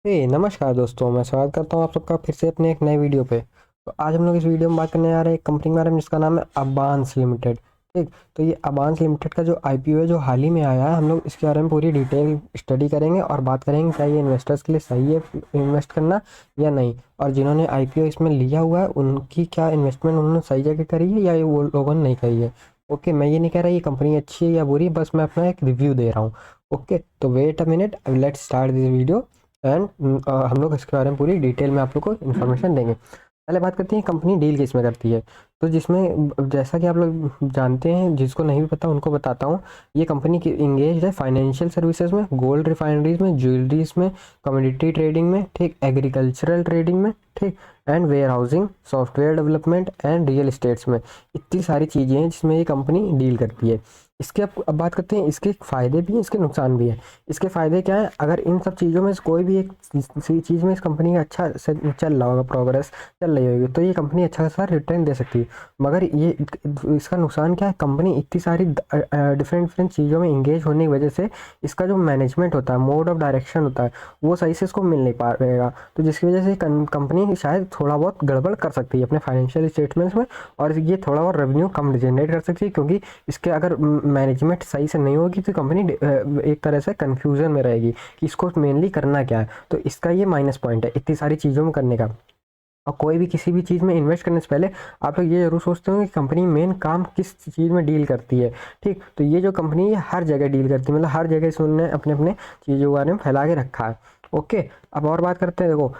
नमस्कार दोस्तों, मैं स्वागत करता हूँ आप सबका फिर से अपने एक नए वीडियो पे। तो आज हम लोग इस वीडियो में बात करने जा रहे हैं एक कंपनी के बारे में जिसका नाम है अबांस लिमिटेड। ठीक, तो ये अबांस लिमिटेड का जो आईपीओ है जो हाल ही में आया है, हम लोग इसके बारे में पूरी डिटेल स्टडी करेंगे और बात करेंगे क्या ये इन्वेस्टर्स के लिए सही है इन्वेस्ट करना या नहीं, और जिन्होंने आईपीओ इसमें लिया हुआ है उनकी क्या इन्वेस्टमेंट उन्होंने सही जगह करी है या ये वो लोगों ने नहीं करी है। ओके, मैं ये नहीं कह रहा ये कंपनी अच्छी है या बुरी, बस मैं अपना एक रिव्यू दे रहा हूँ। ओके, तो wait a minute, let's start this video and हम लोग इसके बारे में पूरी डिटेल में आप लोग को इन्फॉर्मेशन देंगे। पहले बात करते हैं कंपनी डील किस में करती है। तो जिसमें जैसा कि आप लोग जानते हैं, जिसको नहीं भी पता उनको बताता हूँ, ये कंपनी की इंगेज है फाइनेंशियल सर्विसेज में, गोल्ड रिफाइनरीज में, ज्वेलरीज में, कमोडिटी ट्रेडिंग में, ठीक, एग्रीकल्चरल ट्रेडिंग में, ठीक, and warehousing, software development and real estates में। इतनी सारी चीज़ें हैं जिसमें ये कंपनी डील करती है। इसके अब बात करते हैं, इसके फ़ायदे भी हैं, इसके नुकसान भी हैं। इसके फ़ायदे क्या है, अगर इन सब चीज़ों में से कोई भी एक चीज़ में इस कंपनी का अच्छा से चल रहा होगा, प्रोग्रेस चल रही होगी, तो ये कंपनी अच्छा खासा रिटर्न दे सकती है। मगर ये इसका नुकसान क्या है, कंपनी इतनी सारी डिफरेंट डिफरेंट चीज़ों में इंगेज होने की वजह से इसका जो मैनेजमेंट होता है, मोड ऑफ डायरेक्शन होता है, वो सही से इसको मिल नहीं पा रहेगा। तो जिसकी वजह से कंपनी शायद थोड़ा बहुत गड़बड़ कर सकती है अपने फाइनेंशियल स्टेटमेंट्स में, और ये थोड़ा बहुत रेवेन्यू कम जनरेट कर सकती है, क्योंकि इसके अगर मैनेजमेंट सही से नहीं होगी तो कंपनी एक तरह से कंफ्यूजन में रहेगी कि इसको मेनली करना क्या है। तो इसका ये माइनस पॉइंट है इतनी सारी चीज़ों में करने का। और कोई भी किसी भी चीज़ में इन्वेस्ट करने से पहले आप लोग ये जरूर सोचते होंगे कि कंपनी मेन काम किस चीज़ में डील करती है। ठीक, तो ये जो कंपनी है हर जगह डील करती है, मतलब हर जगह से उन्होंने अपने अपने चीज़ों के बारे में फैला के रखा है। ओके, अब और बात करते हैं। देखो,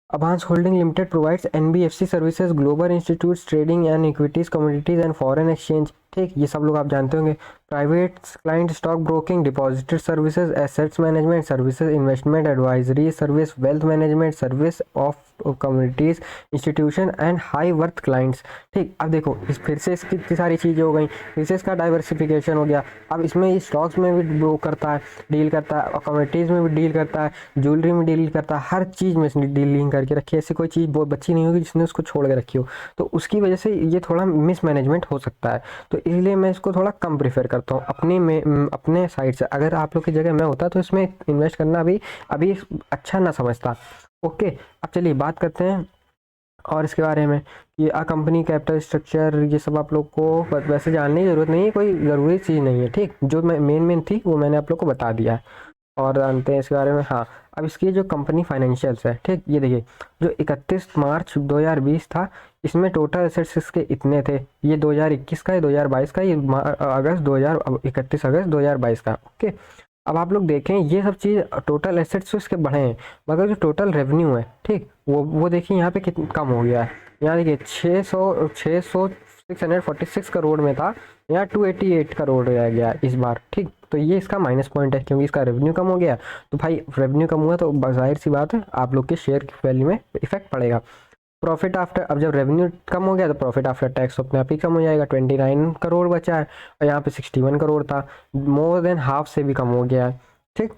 Avance Holding Limited provides NBFC services, global institutes, trading and equities, commodities and foreign exchange। ठीक, ये सब लोग आप जानते होंगे। Private client stock broking, depositor services, assets management services, investment advisory service, wealth management service of communities, institution and high worth clients. ठीक, अब देखो फिर से इसकी इतनी सारी चीज़ें हो गई, फिर से इसका डाइवर्सिफिकेशन हो गया। अब इसमें ये स्टॉक्स में भी ब्रो करता है, डील करता है, और कम्युनिटीज़ में भी डील करता है, ज्वेलरी में डील करता है, हर चीज़ में इसने डीलिंग करके रखी है। ऐसी कोई चीज़ बहुत बच्ची नहीं होगी जिसने उसको छोड़ के रखी हो। तो उसकी वजह से ये थोड़ा मिसमैनेजमेंट हो सकता है। तो इसलिए मैं इसको थोड़ा कम प्रेफर करता हूँ अपने में, अपने साइड से। अगर आप लोग की जगह मैं होता तो इसमें इन्वेस्ट करना अभी अभी अच्छा ना समझता। ओके, अब चलिए बात करते हैं और इसके बारे में कि कंपनी कैपिटल स्ट्रक्चर ये सब आप लोग को वैसे जानने की ज़रूरत नहीं है, कोई ज़रूरी चीज़ नहीं है। ठीक, जो मैं मेन थी वो मैंने आप लोग को बता दिया है और जानते हैं इसके बारे में। हाँ, अब इसकी जो कंपनी फाइनेंशियल्स है, ठीक, ये देखिए, जो 31 मार्च 2020 था, इसमें टोटल एसेट्स इसके इतने थे। ये 2021 का है, 2022 का, ये अगस्त 31 अगस्त 2022 का। ओके, अब आप लोग देखें ये सब चीज़ टोटल एसेट्स तो इसके बढ़े हैं, मगर जो टोटल रेवेन्यू है, ठीक, वो देखिए यहाँ पे कितना कम हो गया है। यहाँ देखिए 646 करोड़ में था, यहाँ 288 करोड़ रह गया इस बार। ठीक, तो ये इसका माइनस पॉइंट है, क्योंकि इसका रेवेन्यू कम हो गया। तो भाई रेवेन्यू कम हुआ तो जाहिर सी बात है आप लोग के शेयर की वैल्यू में इफेक्ट पड़ेगा। प्रॉफिट आफ्टर, अब जब रेवेन्यू कम हो गया तो प्रॉफिट आफ्टर टैक्स अपने आप ही कम हो जाएगा, 29 करोड़ बचा है और यहाँ पे 61 करोड़ था, मोर देन हाफ से भी कम हो गया है। ठीक,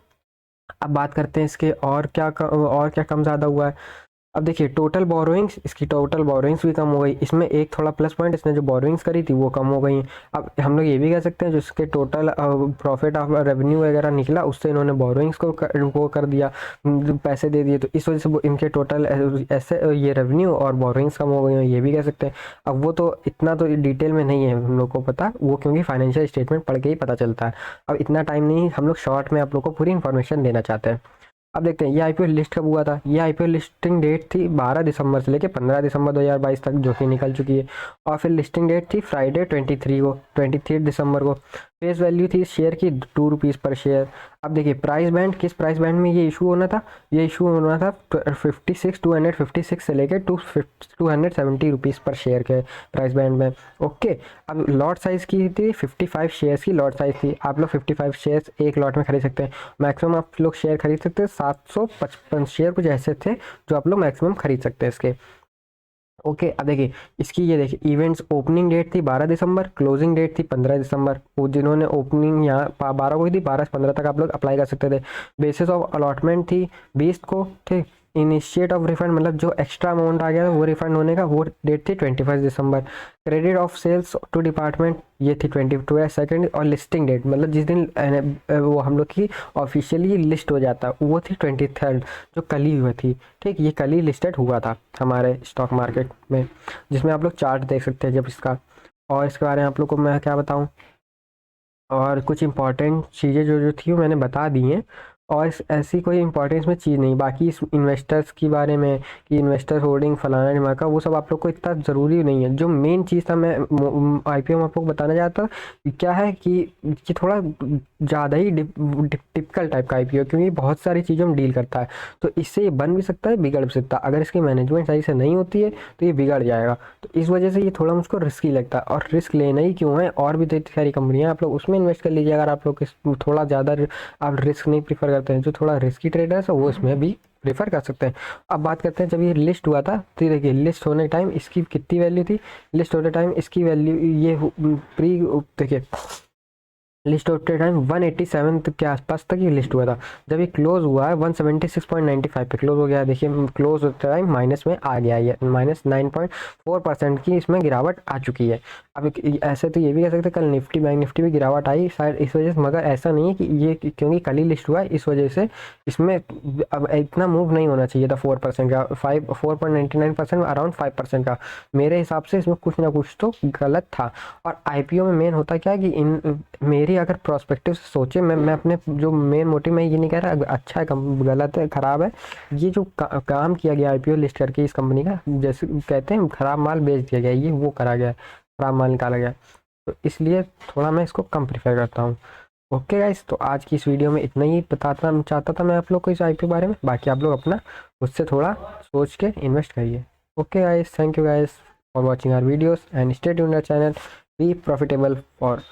अब बात करते हैं इसके और क्या कम ज़्यादा हुआ है। अब देखिए टोटल बोरोइंग्स, इसकी टोटल बोरोइंग्स भी कम हो गई। इसमें एक थोड़ा प्लस पॉइंट, इसने जो बोरोइंग्स करी थी वो कम हो गई। अब हम लोग ये भी कह सकते हैं जो इसके टोटल प्रॉफिट ऑफ रेवेन्यू वगैरह निकला उससे इन्होंने बोरोइंग्स वो कर दिया, पैसे दे दिए, तो इस वजह से वो इनके टोटल ऐसे ये रेवेन्यू और बोरोइंग्स कम हो गई हैं, ये भी कह सकते हैं। अब वो तो इतना तो डिटेल में नहीं है हम लोग को पता, वो क्योंकि फाइनेंशियल स्टेटमेंट पढ़ के ही पता चलता है। अब इतना टाइम नहीं, हम लोग शॉर्ट में आप लोग को पूरी इन्फॉर्मेशन देना चाहते हैं। अब देखते हैं ये आईपीओ लिस्ट कब हुआ था। ये आईपीओ लिस्टिंग डेट थी 12 दिसंबर से लेकर 15 दिसंबर 2022 तक, जो कि निकल चुकी है। और फिर लिस्टिंग डेट थी फ्राइडे 23 दिसंबर को। फेस वैल्यू थी शेयर की 2 रुपीज़ पर शेयर। अब देखिए प्राइस बैंड, किस प्राइस बैंड में ये इशू होना था, ये इशू होना था 256 से लेकर 270 रुपीज़ पर शेयर के प्राइस बैंड में। ओके, अब लॉट साइज़ की थी 55 शेयर्स की लॉट साइज़ थी। आप लोग 55 शेयर्स एक लॉट में खरीद सकते हैं। मैक्सिमम आप लोग शेयर खरीद सकते हैं 755 शेयर कुछ ऐसे थे जो आप लोग मैक्सिमम खरीद सकते हैं इसके। ओके, अब देखिए इसकी, ये देखिए इवेंट्स, ओपनिंग डेट थी 12 दिसंबर, क्लोजिंग डेट थी 15 दिसंबर। वो जिन्होंने ओपनिंग यहाँ 12 को ही थी, 12 से 15 तक आप लोग अप्लाई कर सकते थे। बेसिस ऑफ अलॉटमेंट थी 20 को, ठीक, इनिशिएट ऑफ रिफंड मतलब जो एक्स्ट्रा अमाउंट आ गया था वो रिफंड होने का वो डेट थी 21 दिसंबर। Credit of sales to department ये थी 22 और लिस्टिंग डेट मतलब जिस दिन वो हम लोग की ऑफिशियली लिस्ट हो जाता वो थी 23, जो कल ही हुई थी। ठीक, ये कल ही लिस्टेड हुआ था हमारे स्टॉक मार्केट में, जिसमें आप लोग चार्ट देख सकते हैं जब इसका। और इसके बारे में आप लोग को मैं क्या बताऊँ, और कुछ इंपॉर्टेंट चीज़ें जो जो थी वो मैंने बता दी हैं। और ऐसी कोई इंपॉर्टेंस में चीज़ नहीं, बाकी इस इन्वेस्टर्स के बारे में कि इन्वेस्टर होल्डिंग फलाना ढिमाका वो सब आप लोग को इतना ज़रूरी नहीं है। जो मेन चीज़ था मैं आईपीओ में आप लोग बताना चाहता था क्या है कि थोड़ा ज़्यादा ही टिपिकल टाइप का आईपीओ, क्योंकि बहुत सारी चीज़ों में डील करता है। तो इससे ये बन भी सकता है, बिगड़ भी सकता है। अगर इसकी मैनेजमेंट सही से नहीं होती है तो ये बिगड़ जाएगा। तो इस वजह से ये थोड़ा मुझको रिस्की लगता है। और रिस्क लेना ही क्यों है, और भी तो इतनी सारी कंपनियां आप लोग उसमें इन्वेस्ट कर लीजिए। अगर आप लोग थोड़ा ज़्यादा आप रिस्क नहीं प्रीफर करते हैं, जो थोड़ा रिस्की ट्रेडर्स है वो इसमें भी प्रेफर कर सकते हैं। अब बात करते हैं जब ये लिस्ट हुआ था, तो देखिए लिस्ट होने टाइम इसकी कितनी वैल्यू थी, लिस्ट होने टाइम इसकी वैल्यू ये प्री देखिए लिस्ट होते टाइम 187 के आसपास तक ये लिस्ट हुआ था। जब ये क्लोज हुआ है 176.95 पे क्लोज हो गया। देखिए क्लोज होते टाइम माइनस में आ गया, ये -9.4% की इसमें गिरावट आ चुकी है। अब ऐसे तो ये भी कह सकते हैं कल निफ्टी बैंक निफ्टी भी गिरावट आई शायद इस वजह से, मगर ऐसा नहीं है कि ये क्योंकि कल ही लिस्ट हुआ है इस वजह से इसमें अब इतना मूव नहीं होना चाहिए था 4% का, 4.99% अराउंड 5% का। मेरे हिसाब से इसमें कुछ ना कुछ तो गलत था। और आईपीओ में मेन होता क्या है कि इन मेरी अगर प्रोस्पेक्टिव से सोचे, मैं अपने जो मेन मोटिव मैं ये नहीं कह रहा अच्छा है गलत है खराब है, ये जो काम किया गया आईपीओ लिस्ट करके इस कंपनी का, जैसे कहते हैं खराब माल बेच दिया गया, ये वो करा गया, खराब माल निकाला गया। तो इसलिए थोड़ा मैं इसको कम प्रीफर करता हूँ। ओके गाइस, तो आज की इस वीडियो में इतना ही बताता चाहता था मैं आप लोग को इस आईपीओ बारे में। बाकी आप लोग अपना उससे थोड़ा सोच के इन्वेस्ट करिए। Okay guys, thank you guys for watching our videos and stay tuned our channel, be profitable for